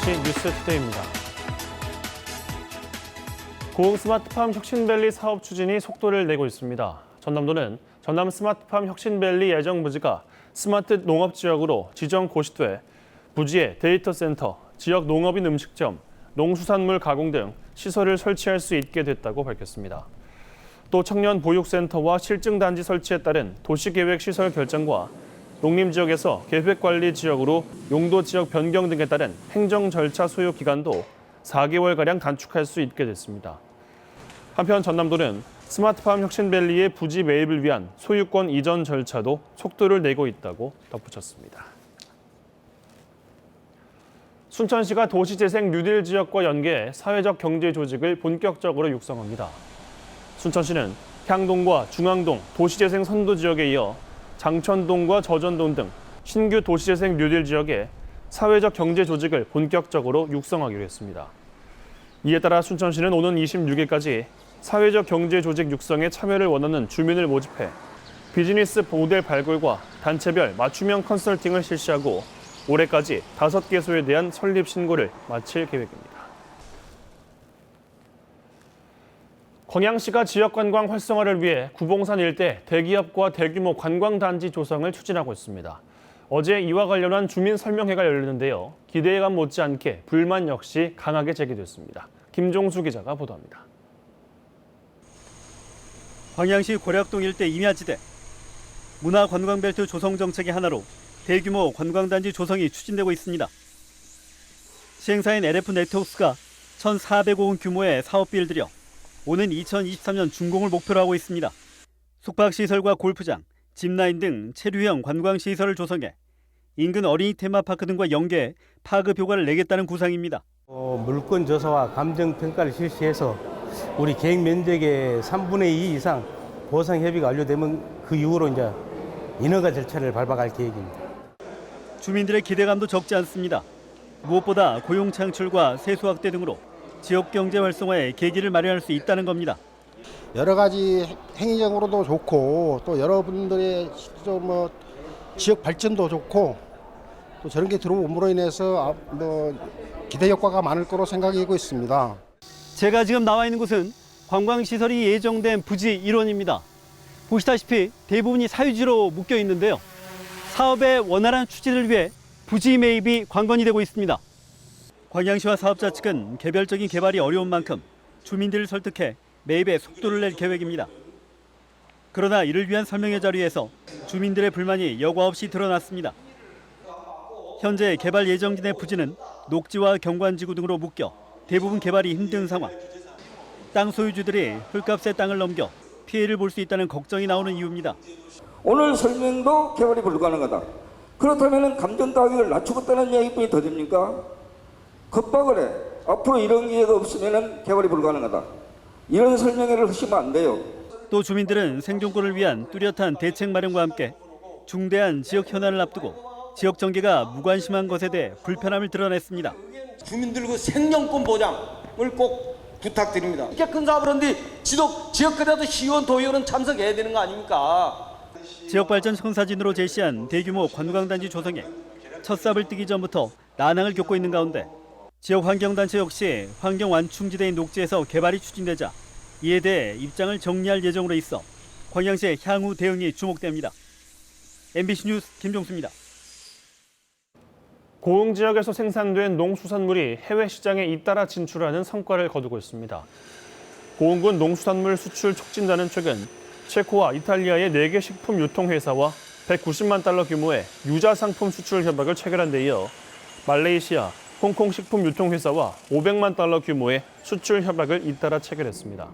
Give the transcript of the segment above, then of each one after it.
MBC 뉴스투데이입니다. 고흥 스마트팜 혁신밸리 사업 추진이 속도를 내고 있습니다. 전남도는 전남 스마트팜 혁신밸리 예정 부지가 스마트 농업지역으로 지정 고시돼 부지에 데이터 센터, 지역 농업인 음식점, 농수산물 가공 등 시설을 설치할 수 있게 됐다고 밝혔습니다. 또 청년 보육센터와 실증단지 설치에 따른 도시계획 시설 결정과 농림지역에서 계획관리지역으로 용도지역 변경 등에 따른 행정 절차 소요 기간도 4개월가량 단축할 수 있게 됐습니다. 한편 전남도는 스마트팜 혁신밸리의 부지 매입을 위한 소유권 이전 절차도 속도를 내고 있다고 덧붙였습니다. 순천시가 도시재생 뉴딜 지역과 연계해 사회적 경제 조직을 본격적으로 육성합니다. 순천시는 향동과 중앙동 도시재생 선도 지역에 이어 장천동과 저전동 등 신규 도시재생 뉴딜 지역에 사회적 경제 조직을 본격적으로 육성하기로 했습니다. 이에 따라 순천시는 오는 26일까지 사회적 경제 조직 육성에 참여를 원하는 주민을 모집해 비즈니스 모델 발굴과 단체별 맞춤형 컨설팅을 실시하고 올해까지 5개소에 대한 설립 신고를 마칠 계획입니다. 광양시가 지역관광 활성화를 위해 구봉산 일대 대기업과 대규모 관광단지 조성을 추진하고 있습니다. 어제 이와 관련한 주민 설명회가 열렸는데요. 기대감 못지않게 불만 역시 강하게 제기됐습니다. 김종수 기자가 보도합니다. 광양시 고략동 일대 임야지대. 문화관광벨트 조성 정책의 하나로 대규모 관광단지 조성이 추진되고 있습니다. 시행사인 LF 네트워크스가 1,400억 원 규모의 사업비를 들여 오는 2023년 준공을 목표로 하고 있습니다. 숙박시설과 골프장, 짚라인 등 체류형 관광시설을 조성해 인근 어린이 테마파크 등과 연계해 파급 효과를 내겠다는 구상입니다. 물권 조사와 감정평가를 실시해서 우리 계획 면적의 3분의 2 이상 보상 협의가 완료되면 그 이후로 이제 인허가 절차를 밟아갈 계획입니다. 주민들의 기대감도 적지 않습니다. 무엇보다 고용 창출과 세수 확대 등으로 지역 경제 활성화에 계기를 마련할 수 있다는 겁니다. 여러 가지 행위적으로도 좋고 또 여러분들의 지역 발전도 좋고 또 저런 게 들어옴으로 인해서 기대 효과가 많을 거로 생각하고 있습니다. 제가 지금 나와 있는 곳은 관광시설이 예정된 부지 일원입니다. 보시다시피 대부분이 사유지로 묶여 있는데요. 사업의 원활한 추진을 위해 부지 매입이 관건이 되고 있습니다. 광양시와 사업자 측은 개별적인 개발이 어려운 만큼 주민들을 설득해 매입에 속도를 낼 계획입니다. 그러나 이를 위한 설명회 자리에서 주민들의 불만이 여과 없이 드러났습니다. 현재 개발 예정지의 부지는 녹지와 경관지구 등으로 묶여 대부분 개발이 힘든 상황. 땅 소유주들이 헐값에 땅을 넘겨 피해를 볼 수 있다는 걱정이 나오는 이유입니다. 오늘 설명도 개발이 불가능하다. 그렇다면 감정가격을 낮추겠다는 이야기뿐이 더 됩니까? 겁박을 해. 앞으로 이런 기회가 없으면 개발이 불가능하다. 이런 설명회를 하시면 안 돼요. 또 주민들은 생존권을 위한 뚜렷한 대책 마련과 함께 중대한 지역 현안을 앞두고 지역 전개가 무관심한 것에 대해 불편함을 드러냈습니다. 주민들 그 생존권 보장을 꼭 부탁드립니다. 이렇게 큰 사업을 하는데 지역구라도 시의원, 도의원은 참석해야 되는 거 아닙니까? 지역발전 청사진으로 제시한 대규모 관광단지 조성에 첫 삽을 뜨기 전부터 난항을 겪고 있는 가운데 지역 환경단체 역시 환경 완충지대인 녹지에서 개발이 추진되자 이에 대해 입장을 정리할 예정으로 있어 광양시의 향후 대응이 주목됩니다. MBC 뉴스 김종수입니다. 고흥 지역에서 생산된 농수산물이 해외 시장에 잇따라 진출하는 성과를 거두고 있습니다. 고흥군 농수산물 수출 촉진단은 최근 체코와 이탈리아의 4개 식품 유통회사와 190만 달러 규모의 유자상품 수출 협약을 체결한 데 이어 말레이시아, 홍콩 식품 유통회사와 500만 달러 규모의 수출 협약을 잇따라 체결했습니다.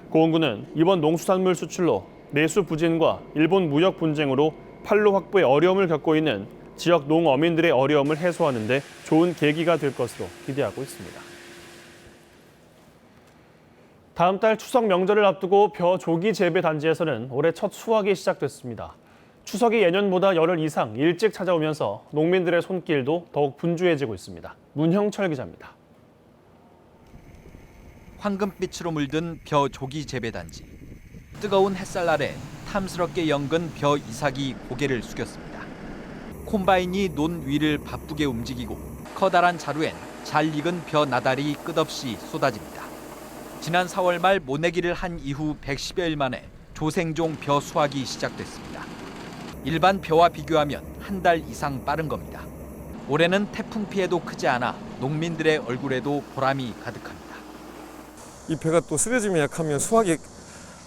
고흥군은 이번 농수산물 수출로 내수 부진과 일본 무역 분쟁으로 판로 확보에 어려움을 겪고 있는 지역 농어민들의 어려움을 해소하는 데 좋은 계기가 될 것으로 기대하고 있습니다. 다음 달 추석 명절을 앞두고 벼 조기 재배 단지에서는 올해 첫 수확이 시작됐습니다. 추석이 예년보다 열흘 이상 일찍 찾아오면서 농민들의 손길도 더욱 분주해지고 있습니다. 문형철 기자입니다. 황금빛으로 물든 벼 조기 재배 단지. 뜨거운 햇살 아래 탐스럽게 연근 벼 이삭이 고개를 숙였습니다. 콤바인이 논 위를 바쁘게 움직이고 커다란 자루엔 잘 익은 벼 나달이 끝없이 쏟아집니다. 지난 4월 말 모내기를 한 이후 110여일 만에 조생종 벼 수확이 시작됐습니다. 일반 벼와 비교하면 한 달 이상 빠른 겁니다. 올해는 태풍 피해도 크지 않아 농민들의 얼굴에도 보람이 가득합니다. 이 벼가 또 쓰러짐에 약하면 수확이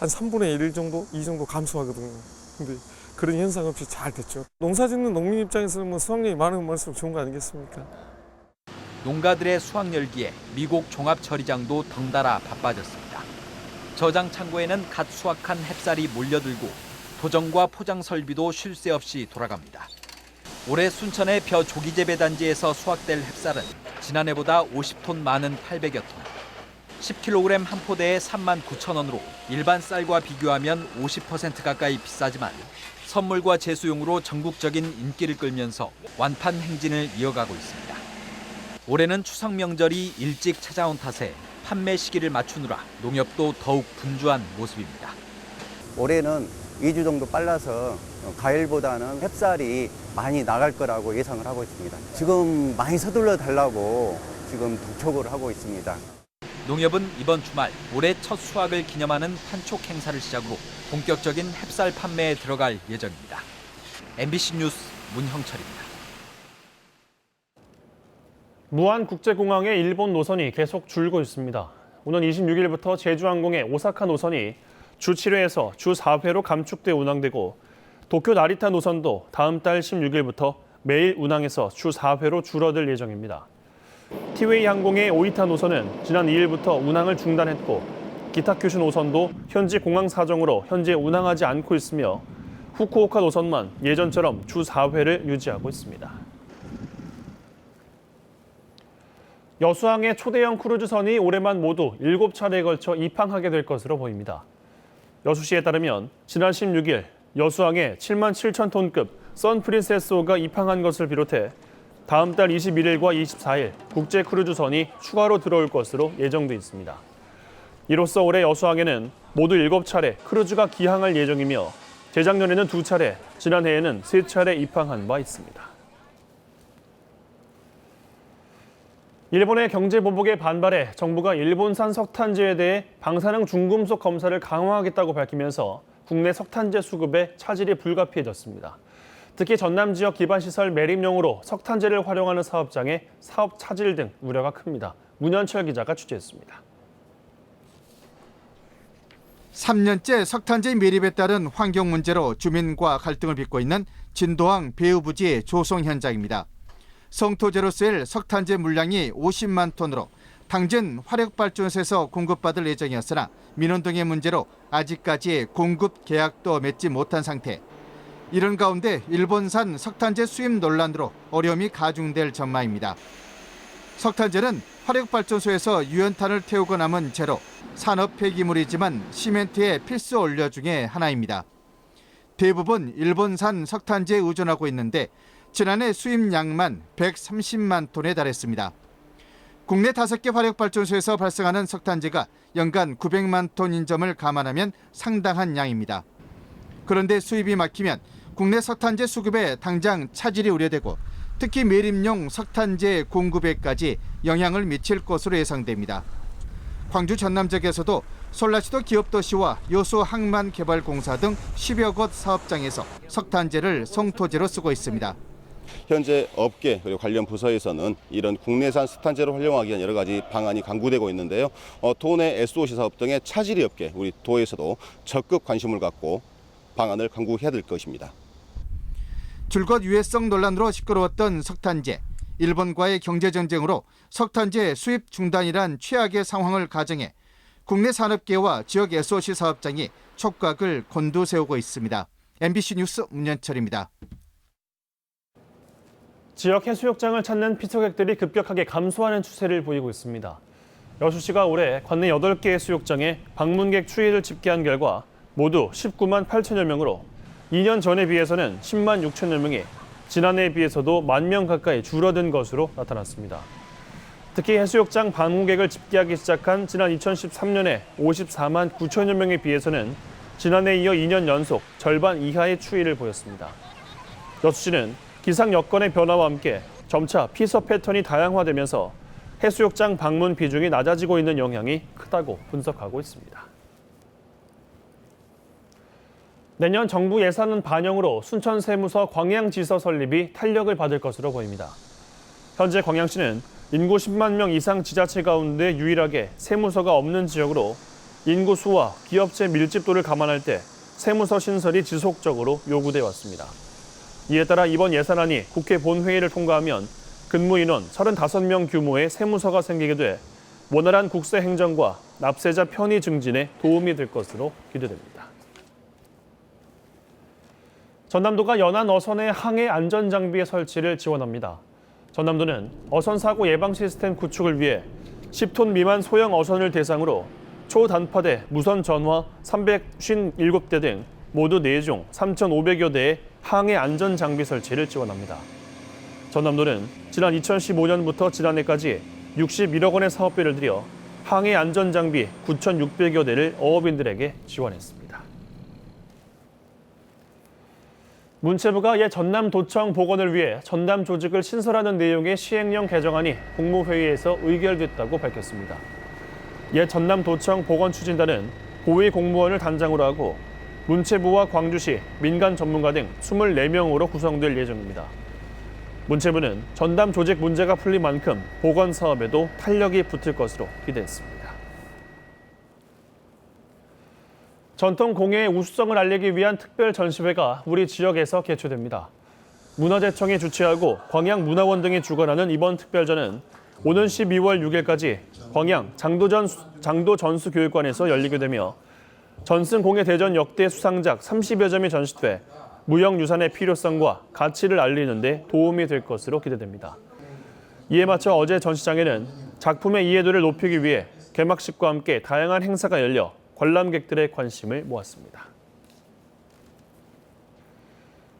한 3분의 1 정도, 2 정도 감소하거든요. 근데 그런 현상 없이 잘 됐죠. 농사 짓는 농민 입장에서는 뭐 수확량이 많으면 많을수록 좋은 거 아니겠습니까? 농가들의 수확 열기에 미국 종합처리장도 덩달아 바빠졌습니다. 저장 창고에는 갓 수확한 햅쌀이 몰려들고 도정과 포장 설비도 쉴 새 없이 돌아갑니다. 올해 순천의 벼 조기재배 단지에서 수확될 햅쌀은 지난해보다 50톤 많은 800여 톤. 10kg 한 포대에 39,000원으로 일반 쌀과 비교하면 50% 가까이 비싸지만 선물과 제수용으로 전국적인 인기를 끌면서 완판 행진을 이어가고 있습니다. 올해는 추석 명절이 일찍 찾아온 탓에 판매 시기를 맞추느라 농협도 더욱 분주한 모습입니다. 올해는 2주 정도 빨라서 과일보다는 햅쌀이 많이 나갈 거라고 예상을 하고 있습니다. 지금 많이 서둘러 달라고 지금 독촉을 하고 있습니다. 농협은 이번 주말 올해 첫 수확을 기념하는 판촉 행사를 시작으로 본격적인 햅쌀 판매에 들어갈 예정입니다. MBC 뉴스 문형철입니다. 무안국제공항의 일본 노선이 계속 줄고 있습니다. 오는 26일부터 제주항공의 오사카 노선이 주 7회에서 주 4회로 감축돼 운항되고 도쿄 나리타 노선도 다음 달 16일부터 매일 운항해서 주 4회로 줄어들 예정입니다. 티웨이 항공의 오이타 노선은 지난 2일부터 운항을 중단했고 기타 큐슈 노선도 현지 공항 사정으로 현재 운항하지 않고 있으며 후쿠오카 노선만 예전처럼 주 4회를 유지하고 있습니다. 여수항의 초대형 크루즈선이 올해만 모두 7차례에 걸쳐 입항하게 될 것으로 보입니다. 여수시에 따르면 지난 16일 여수항에 7만 7천 톤급 선프린세스호가 입항한 것을 비롯해 다음 달 21일과 24일 국제 크루즈선이 추가로 들어올 것으로 예정돼 있습니다. 이로써 올해 여수항에는 모두 7차례 크루즈가 기항할 예정이며 재작년에는 2차례, 지난해에는 3차례 입항한 바 있습니다. 일본의 경제 보복에 반발해 정부가 일본산 석탄재에 대해 방사능 중금속 검사를 강화하겠다고 밝히면서 국내 석탄재 수급에 차질이 불가피해졌습니다. 특히 전남 지역 기반 시설 매립용으로 석탄재를 활용하는 사업장에 사업 차질 등 우려가 큽니다. 문현철 기자가 취재했습니다. 3년째 석탄재 매립에 따른 환경 문제로 주민과 갈등을 빚고 있는 진도항 배후부지 조성 현장입니다. 성토재로 쓰일 석탄재 물량이 50만 톤으로 당진 화력발전소에서 공급받을 예정이었으나 민원등의 문제로 아직까지 공급 계약도 맺지 못한 상태. 이런 가운데 일본산 석탄재 수입 논란으로 어려움이 가중될 전망입니다. 석탄재는 화력발전소에서 유연탄을 태우고 남은 재로 산업 폐기물이지만 시멘트의 필수 원료 중에 하나입니다. 대부분 일본산 석탄재에 의존하고 있는데 지난해 수입량만 130만 톤에 달했습니다. 국내 5개 화력발전소에서 발생하는 석탄재가 연간 900만 톤인 점을 감안하면 상당한 양입니다. 그런데 수입이 막히면 국내 석탄재 수급에 당장 차질이 우려되고 특히 매립용 석탄재 공급에까지 영향을 미칠 것으로 예상됩니다. 광주 전남 지역에서도 솔라시도 기업도시와 여수 항만개발공사 등 10여 곳 사업장에서 석탄재를 성토재로 쓰고 있습니다. 현재 업계 그리고 관련 부서에서는 이런 국내산 석탄재를 활용하기 위한 여러 가지 방안이 강구되고 있는데요. 도내 SOC 사업 등의 차질이 없게 우리 도에서도 적극 관심을 갖고 방안을 강구해야 될 것입니다. 줄곧 유해성 논란으로 시끄러웠던 석탄재. 일본과의 경제전쟁으로 석탄재 수입 중단이란 최악의 상황을 가정해 국내 산업계와 지역 SOC 사업장이 촉각을 곤두세우고 있습니다. MBC 뉴스 문현철입니다. 지역 해수욕장을 찾는 피서객들이 급격하게 감소하는 추세를 보이고 있습니다. 여수시가 올해 관내 8개 해수욕장에 방문객 추이를 집계한 결과 모두 19만 8천여 명으로 2년 전에 비해서는 10만 6천여 명이 지난해에 비해서도 1만 명 가까이 줄어든 것으로 나타났습니다. 특히 해수욕장 방문객을 집계하기 시작한 지난 2013년에 54만 9천여 명에 비해서는 지난해에 이어 2년 연속 절반 이하의 추이를 보였습니다. 여수시는 기상 여건의 변화와 함께 점차 피서 패턴이 다양화되면서 해수욕장 방문 비중이 낮아지고 있는 영향이 크다고 분석하고 있습니다. 내년 정부 예산안 반영으로 순천세무서 광양지서 설립이 탄력을 받을 것으로 보입니다. 현재 광양시는 인구 10만 명 이상 지자체 가운데 유일하게 세무서가 없는 지역으로 인구 수와 기업체 밀집도를 감안할 때 세무서 신설이 지속적으로 요구돼 왔습니다. 이에 따라 이번 예산안이 국회 본회의를 통과하면 근무 인원 35명 규모의 세무서가 생기게 돼 원활한 국세 행정과 납세자 편의 증진에 도움이 될 것으로 기대됩니다. 전남도가 연안 어선의 항해 안전 장비의 설치를 지원합니다. 전남도는 어선 사고 예방 시스템 구축을 위해 10톤 미만 소형 어선을 대상으로 초단파대 무선 전화 357대 등 모두 4종 3,500여 대의 항해 안전 장비 설치를 지원합니다. 전남도는 지난 2015년부터 지난해까지 61억 원의 사업비를 들여 항해 안전 장비 9,600여 대를 어업인들에게 지원했습니다. 문체부가 옛 전남도청 복원을 위해 전남 조직을 신설하는 내용의 시행령 개정안이 국무회의에서 의결됐다고 밝혔습니다. 옛 전남도청 복원 추진단은 고위 공무원을 단장으로 하고 문체부와 광주시, 민간 전문가 등 24명으로 구성될 예정입니다. 문체부는 전남 조직 문제가 풀린 만큼 복원 사업에도 탄력이 붙을 것으로 기대했습니다. 전통 공예의 우수성을 알리기 위한 특별 전시회가 우리 지역에서 개최됩니다. 문화재청이 주최하고 광양문화원 등이 주관하는 이번 특별전은 오는 12월 6일까지 광양 장도전수교육관에서 열리게 되며 전승 공예 대전 역대 수상작 30여 점이 전시돼 무형유산의 필요성과 가치를 알리는 데 도움이 될 것으로 기대됩니다. 이에 맞춰 어제 전시장에는 작품의 이해도를 높이기 위해 개막식과 함께 다양한 행사가 열려 관람객들의 관심을 모았습니다.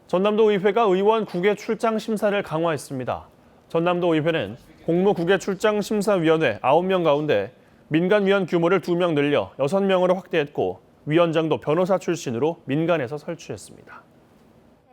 전남도 의회가 의원 국외 출장 심사를 강화했습니다. 전남도 의회는 공무 국외 출장 심사위원회 9명 가운데 민간 위원 규모를 2명 늘려 6명으로 확대했고 위원장도 변호사 출신으로 민간에서 설치했습니다.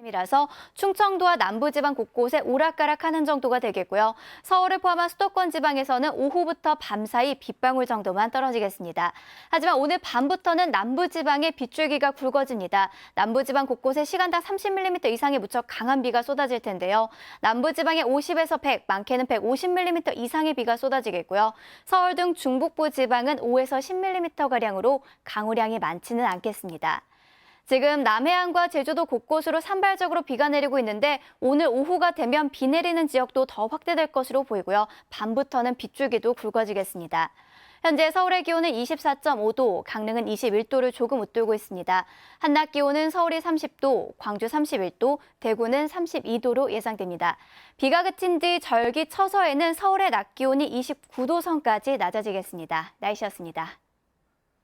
이라서 충청도와 남부지방 곳곳에 오락가락하는 정도가 되겠고요. 서울을 포함한 수도권 지방에서는 오후부터 밤사이 빗방울 정도만 떨어지겠습니다. 하지만 오늘 밤부터는 남부지방에 빗줄기가 굵어집니다. 남부지방 곳곳에 시간당 30mm 이상의 무척 강한 비가 쏟아질 텐데요. 남부지방에 50에서 100, 많게는 150mm 이상의 비가 쏟아지겠고요. 서울 등 중북부 지방은 5에서 10mm가량으로 강우량이 많지는 않겠습니다. 지금 남해안과 제주도 곳곳으로 산발적으로 비가 내리고 있는데 오늘 오후가 되면 비 내리는 지역도 더 확대될 것으로 보이고요. 밤부터는 빗줄기도 굵어지겠습니다. 현재 서울의 기온은 24.5도, 강릉은 21도를 조금 웃돌고 있습니다. 한낮 기온은 서울이 30도, 광주 31도, 대구는 32도로 예상됩니다. 비가 그친 뒤 절기 처서에는 서울의 낮 기온이 29도 선까지 낮아지겠습니다. 날씨였습니다.